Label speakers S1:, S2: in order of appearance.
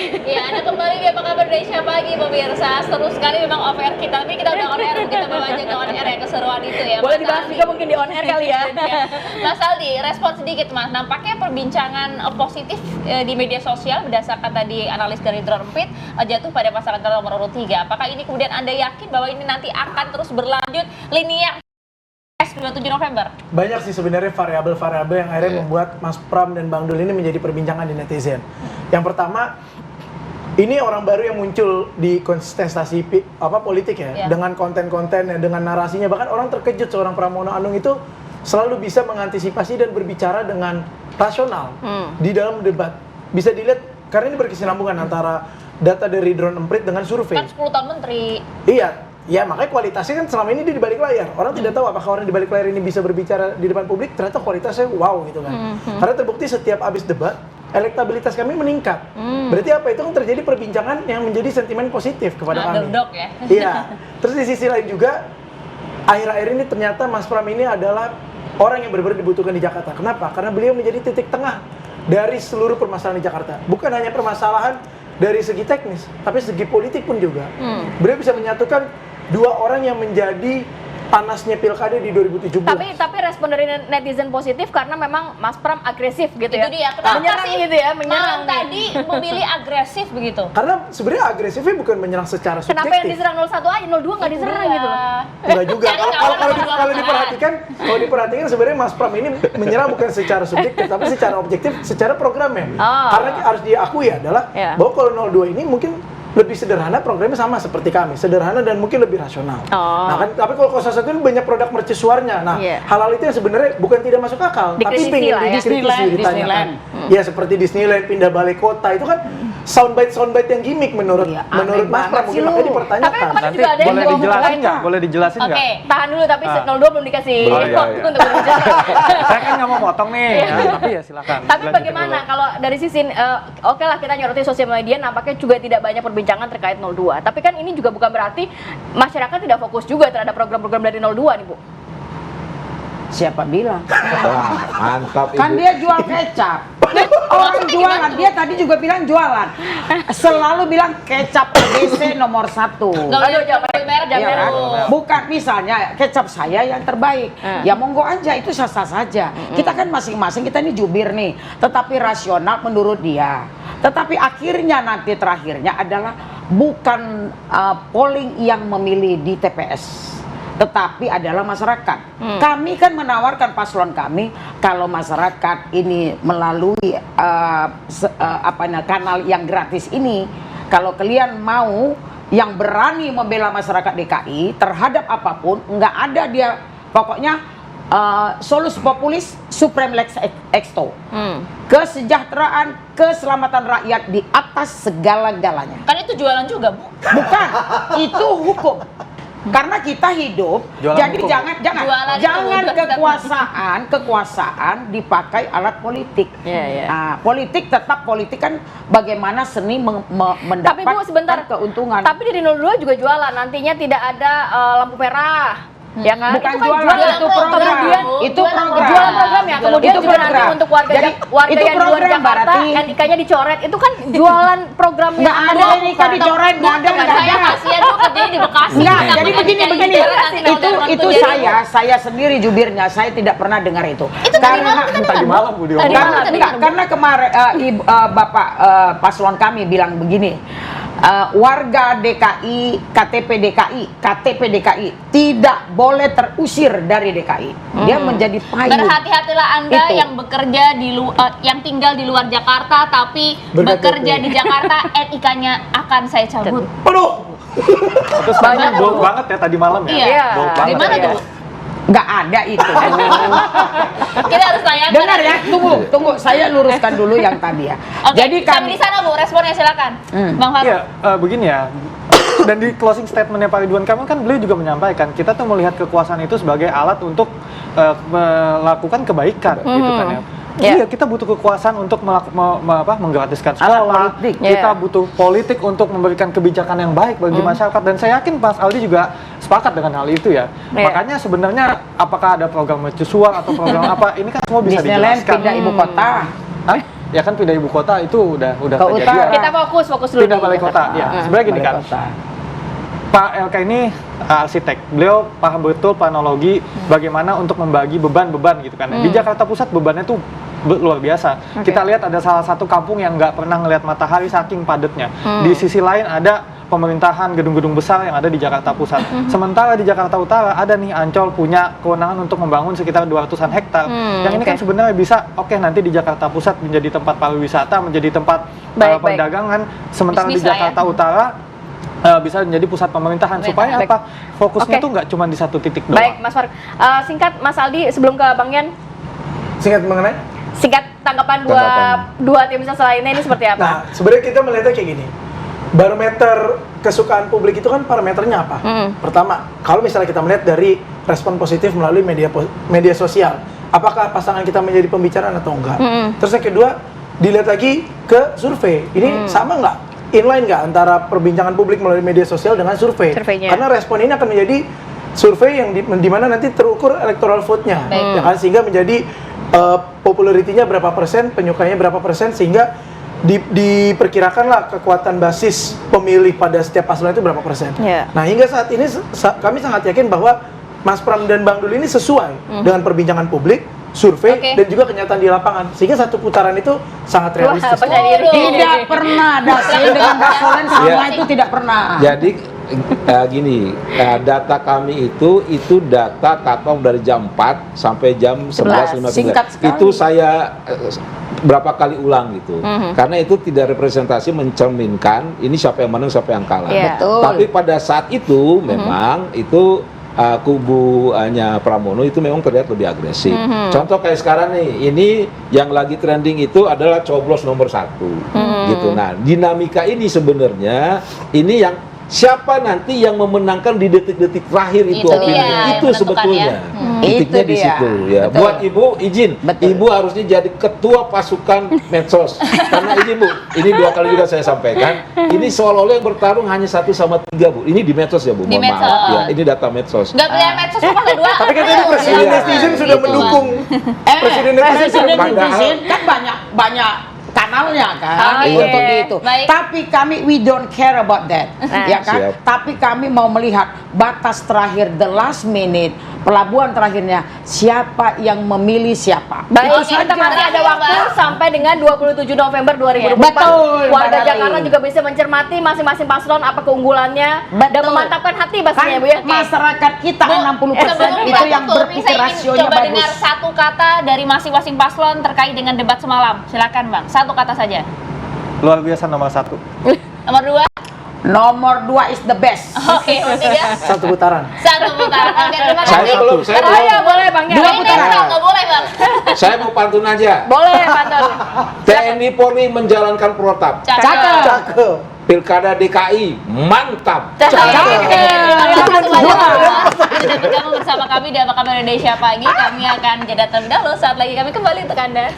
S1: Ya, Anda kembali di Apa Kabar Indonesia Pagi, pemirsa. Seru sekali memang off air kita, tapi kita udah on air, kita bawa aja ke on air ya, keseruan itu ya.
S2: Boleh dibahas juga mungkin di on air kali ya.
S1: Mas Aldi, respon sedikit Mas. Nampaknya perbincangan positif di media sosial berdasarkan tadi analis dari Drone Emprit jatuh pada pasangan calon nomor urut 3. Apakah ini kemudian Anda yakin bahwa ini nanti akan terus berlanjut linear 27 November?
S3: Banyak sih sebenarnya variabel-variabel yang akhirnya membuat Mas Pram dan Bang Dul ini menjadi perbincangan di netizen. Yang pertama, ini orang baru yang muncul di kontestasi politik ya, dengan konten-konten dengan narasinya. Bahkan orang terkejut seorang Pramono Anung itu selalu bisa mengantisipasi dan berbicara dengan rasional di dalam debat. Bisa dilihat karena ini berkesinambungan antara data dari Drone Emprit dengan survei.
S1: Kan 10 tahun menteri.
S3: Iya. Ya makanya kualitasnya kan selama ini dia di balik layar. Orang tidak tahu apakah orang di balik layar ini bisa berbicara di depan publik, ternyata kualitasnya wow gitu kan. Karena terbukti setiap habis debat, elektabilitas kami meningkat. Berarti apa? Itu kan terjadi perbincangan yang menjadi sentimen positif kepada kami.
S1: Underdog ya.
S3: Iya. Terus di sisi lain juga, akhir-akhir ini ternyata Mas Pram ini adalah orang yang benar-benar dibutuhkan di Jakarta. Kenapa? Karena beliau menjadi titik tengah dari seluruh permasalahan di Jakarta. Bukan hanya permasalahan dari segi teknis, tapi segi politik pun juga. Beliau bisa menyatukan dua orang yang menjadi panasnya pilkada di 2017.
S2: Tapi respon dari netizen positif karena memang Mas Pram agresif gitu ya.
S1: Itu dia. Kenapa
S2: menyerang
S1: sih
S2: gitu ya, menyerang
S1: Malam tadi memilih agresif begitu?
S3: Karena sebenarnya agresifnya bukan menyerang secara subjektif.
S2: Kenapa yang diserang 01 aja, 02 nggak diserang gitu loh?
S3: Enggak juga.
S1: Jadi
S3: Kalau diperhatikan sebenarnya Mas Pram ini menyerang bukan secara subjektif, tapi secara objektif, secara programnya. Karena harus diakui adalah bahwa kalau 02 ini mungkin lebih sederhana, programnya sama seperti kami, sederhana dan mungkin lebih rasional. Nah kan, tapi kalau 01 ini banyak produk mercusuarnya. Nah, hal-hal itu yang sebenarnya bukan tidak masuk akal, tapi pengen dikritisi, ditanyakan. Ya seperti Disneyland, pindah balai kota, itu kan soundbite yang gimmick menurut Mas Pram, mungkin makanya dipertanyakan.
S4: Nanti boleh dijelasin nggak? Boleh dijelasin nggak?
S2: Oke, tahan dulu tapi 02 belum dikasih waktu untuk berbicara.
S4: Saya kan nggak mau potong nih, tapi ya silakan.
S2: Tapi bagaimana kalau dari sisi, oke lah kita nyorotin sosial media, nampaknya juga tidak banyak perbincangan terkait 02. Tapi kan ini juga bukan berarti masyarakat tidak fokus juga terhadap program-program dari 02 nih Bu.
S5: Siapa bilang?
S6: Wah, mantap
S5: Kan
S6: Ibu.
S5: dia jual kecap. Orang jualan, dia tadi juga bilang jualan. Selalu bilang kecap ABC nomor 1.
S1: Nggak boleh jangan merek,
S5: Iya
S1: jangan
S5: kan?
S1: merek.
S5: Bukan misalnya kecap saya yang terbaik. Ya monggo aja, itu sah-sah saja. Kita kan masing-masing, kita ini jubir nih. Tetapi rasional menurut dia. Tetapi akhirnya nanti terakhirnya adalah bukan polling yang memilih di TPS, tetapi adalah masyarakat. Kami kan menawarkan paslon kami, kalau masyarakat ini melalui kanal yang gratis ini, kalau kalian mau yang berani membela masyarakat DKI terhadap apapun, nggak ada dia pokoknya solus populis supreme lex exto. Kesejahteraan, keselamatan rakyat di atas segala-galanya.
S1: Kan itu jualan juga Bu.
S5: Bukan, itu hukum. Karena kita hidup,
S4: Jualan
S5: jadi
S4: hukum.
S1: Jualan
S5: jangan
S1: itu
S5: kekuasaan dipakai alat politik. Nah, politik tetap politik kan bagaimana seni mendapatkan
S2: Tapi Bu sebentar,
S5: keuntungan.
S2: Tapi dari 02 juga jualan, nantinya tidak ada lampu merah. Ya kan?
S5: Bukan
S2: Itu kan
S5: jualan, itu program.
S2: Kemudian
S5: Itu program.
S2: jualan program ya. Kemudian
S5: Itu
S2: juga nanti
S5: program.
S2: untuk warga
S5: Jadi,
S2: warga
S5: itu
S2: yang di luar
S5: program
S2: Jakarta
S5: berarti.
S2: NIK-nya dicoret. Itu kan jualan programnya.
S5: Nggak ada NIK dicoret, nggak ada, nggak
S1: Saya
S5: ada.
S1: kasihan Bu kerjanya di Bekasi.
S5: Enggak,
S1: Kenapa
S5: jadi
S1: nggak
S5: begini.
S1: dicari nanti
S5: Itu
S1: mentunya dulu?
S5: saya sendiri jubirnya, saya tidak pernah dengar itu.
S1: Itu tadi malam kita
S4: Tadi malam Bu
S1: Tadi
S4: diomongin.
S1: malam tadi kan.
S5: Karena kemarin Bapak paslon kami bilang begini, warga DKI, KTP DKI tidak boleh terusir dari DKI. Dia menjadi payung.
S1: Berhati-hatilah Anda
S5: Itu.
S1: yang bekerja yang tinggal di luar Jakarta tapi
S3: Berktp.
S1: bekerja di Jakarta, NIK-nya akan saya cabut.
S3: Aduh,
S4: Terus banyak bold banget ya tadi malam ya.
S1: Iya.
S4: Bold banget.
S1: Gimana
S4: ya.
S1: tuh?
S5: Nggak ada itu.
S1: Kita harus tanyakan.
S5: Dengar ya, tunggu. Saya luruskan dulu yang tadi ya.
S1: Oke,
S5: Jadi
S1: sampai di sana Bu, responnya silakan. Bang Farouk.
S4: Iya, begini ya. Dan di closing statementnya Pak Ridwan Kamil kan beliau juga menyampaikan kita tuh melihat kekuasaan itu sebagai alat untuk melakukan kebaikan gitu kan ya. Iya, kita butuh kekuasaan untuk menggratiskan sekolah.
S5: Politik.
S4: Kita butuh politik untuk memberikan kebijakan yang baik bagi masyarakat. Dan saya yakin Mas Aldi juga sepakat dengan hal itu ya. Makanya sebenarnya apakah ada program mercusuar atau program apa, ini kan semua bisa
S5: Disneyland
S4: dijelaskan.
S5: pindah ibu kota.
S4: Hah? ya kan pindah ibu kota itu udah
S5: Ke
S4: kejadian.
S5: utara.
S2: Kita fokus dulu.
S4: Pindah
S2: di
S4: balai kota. Ya, sebenarnya gini
S5: Balai
S4: kan.
S5: kota.
S4: Pak LK ini arsitek, beliau paham betul planologi bagaimana untuk membagi beban-beban gitu kan. Di Jakarta Pusat bebannya tuh luar biasa. Kita lihat ada salah satu kampung yang nggak pernah ngelihat matahari saking padatnya. Di sisi lain ada pemerintahan gedung-gedung besar yang ada di Jakarta Pusat. Sementara di Jakarta Utara ada nih Ancol punya kewenangan untuk membangun sekitar 200-an hektar. Yang ini kan sebenarnya bisa nanti di Jakarta Pusat menjadi tempat pariwisata, menjadi tempat perdagangan. Sementara
S1: Bisnis
S4: di Jakarta Utara bisa menjadi pusat pemerintahan. Supaya apa? Fokusnya tuh nggak cuma di satu titik doang.
S2: Baik, Mas Far. Singkat, Mas Aldi, sebelum ke Bang Yan,
S3: Singkat mengenai?
S2: singkat tanggapan dua tim ses lainnya ini seperti apa?
S3: Nah, sebenarnya kita melihatnya kayak gini. Barometer kesukaan publik itu kan parameternya apa? Pertama, kalau misalnya kita melihat dari respon positif melalui media sosial, apakah pasangan kita menjadi pembicaraan atau enggak? Terus yang kedua, dilihat lagi ke survei. Ini sama nggak? Inline nggak antara perbincangan publik melalui media sosial dengan survei?
S2: Surveinya.
S3: Karena respon ini akan menjadi survei yang di mana nanti terukur electoral vote-nya, ya kan? Sehingga menjadi popularitinya berapa persen, penyukainya berapa persen, sehingga diperkirakanlah kekuatan basis pemilih pada setiap paslon itu berapa persen. Nah, hingga saat ini kami sangat yakin bahwa Mas Pram dan Bang Dul ini sesuai dengan perbincangan publik, survei, dan juga kenyataan di lapangan, sehingga satu putaran itu sangat realistis.
S5: Tidak pernah ada dengan gasolen sama itu tidak pernah.
S6: Jadi gini, data kami itu data cut-off dari jam 4 sampai jam 11.59.
S5: Singkat sekali.
S6: Itu saya berapa kali ulang gitu. Karena itu tidak representasi mencerminkan ini siapa yang menang, siapa yang kalah.
S5: Betul.
S6: Tapi pada saat itu memang itu kubunya Pramono itu memang terlihat lebih agresif. Contoh kayak sekarang nih, ini yang lagi trending itu adalah coblos nomor 1 gitu. Nah, dinamika ini sebenarnya ini yang siapa nanti yang memenangkan di detik-detik terakhir itu opini itu sebetulnya titiknya
S5: Itu
S6: di
S5: dia.
S6: situ ya.
S5: Betul.
S6: Buat Ibu izin,
S5: Betul.
S6: Ibu harusnya jadi ketua pasukan medsos karena ini Bu, ini 2 kali juga saya sampaikan, ini seolah-olah yang bertarung hanya 1 sama 3 Bu, ini di medsos ya Bu,
S1: Di
S6: mohon
S1: medsos.
S6: maaf ya, ini data medsos.
S1: Nggak beli medsos kok ada 2.
S3: Tapi kan tadi presiden netizen sudah mendukung. Presiden netizen sudah mendukung.
S5: netizen kan banyak kanalnya kan untuk itu.
S1: Baik.
S5: Tapi kami we don't care about that, ya kan?
S6: Siap.
S5: Tapi kami mau melihat batas terakhir, the last minute, pelabuhan terakhirnya siapa yang memilih siapa.
S2: Baik,
S5: Itu
S2: kita
S5: saja.
S2: masih ada waktu sampai dengan 27 November 2024.
S5: Betul,
S2: Warga
S5: Mbak
S2: Jakarta
S5: Lali.
S2: juga bisa mencermati masing-masing paslon apa keunggulannya dan
S5: Betul.
S2: memantapkan hati
S5: Kan
S2: pastinya Bu ya.
S5: masyarakat kita 60% itu yang berpikir rasionya
S1: coba dengar
S5: bagus.
S1: satu kata dari masing-masing paslon terkait dengan debat semalam. Silakan Bang, satu kata saja.
S4: Luar biasa nomor 1.
S1: Nomor 2.
S5: Nomor 2 is the best.
S1: Oke, nomor 3.
S3: Satu putaran.
S1: Satu putaran. Oke, terima kasih.
S6: Saya belum, saya
S2: Oh
S6: belum.
S2: ya, boleh Bang ya.
S5: Dua
S1: Ini
S5: putaran.
S1: nggak boleh Bang.
S6: Saya mau pantun aja.
S2: Boleh, Pantun.
S6: TNI Polri menjalankan protap.
S5: Cakep.
S3: Cakep.
S6: Pilkada DKI mantap.
S1: Terima kasih banyak sudah bergabung bersama kami di Apa Kabar Indonesia Pagi. Kami akan jeda terlebih dahulu. Saat lagi kami kembali untuk Anda.